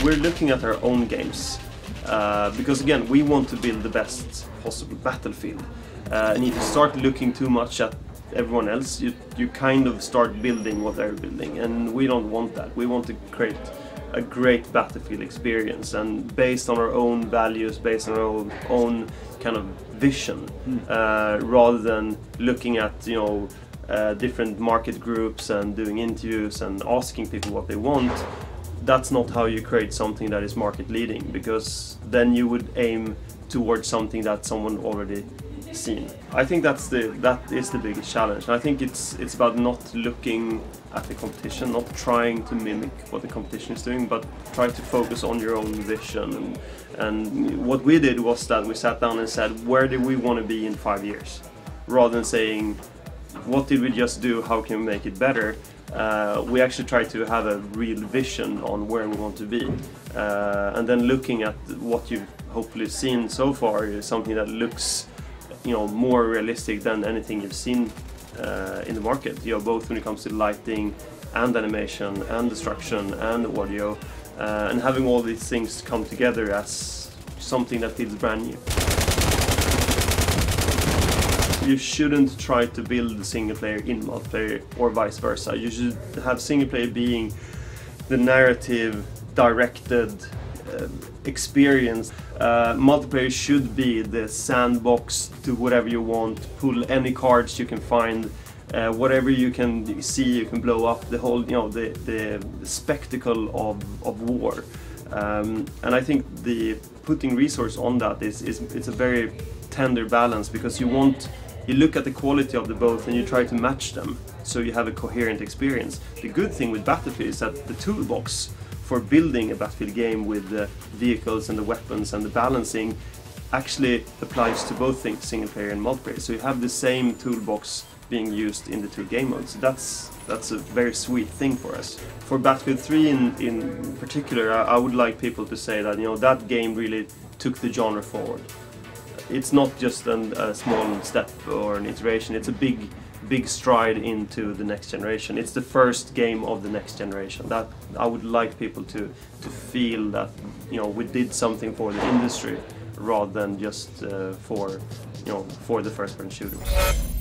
we're looking at our own games because again, we want to build the best possible Battlefield. And if you start looking too much at everyone else, you kind of start building what they're building, and we don't want that. We want to create a great Battlefield experience, and based on our own values, based on our own kind of vision, rather than looking at different market groups and doing interviews and asking people what they want. That's not how you create something that is market leading, because then you would aim towards something that someone already seen. I think that is the biggest challenge. And I think it's about not looking at the competition, not trying to mimic what the competition is doing, but try to focus on your own vision. And what we did was that we sat down and said, where do we want to be in 5 years? Rather than saying, what did we just do, how can we make it better? We actually try to have a real vision on where we want to be. And then looking at what you've hopefully seen so far is something that looks more realistic than anything you've seen in the market. Both when it comes to lighting and animation and destruction and audio, and having all these things come together as something that feels brand new. You shouldn't try to build single player in multiplayer or vice versa. You should have single player being the narrative directed experience. Multiplayer should be the sandbox, do whatever you want, pull any cards you can find, whatever you can see you can blow up, the whole the spectacle of war. And I think the putting resource on that it's a very tender balance, because you look at the quality of the both and you try to match them so you have a coherent experience. The good thing with Battlefield is that the toolbox for building a Battlefield game with the vehicles and the weapons and the balancing actually applies to both things, single player and multiplayer. So you have the same toolbox being used in the two game modes. So that's a very sweet thing for us. For Battlefield 3 in particular, I would like people to say that that game really took the genre forward. It's not just a small step or an iteration, it's a big stride into the next generation. It's the first game of the next generation. That I would like people to feel that we did something for the industry rather than just for the first-person shooters.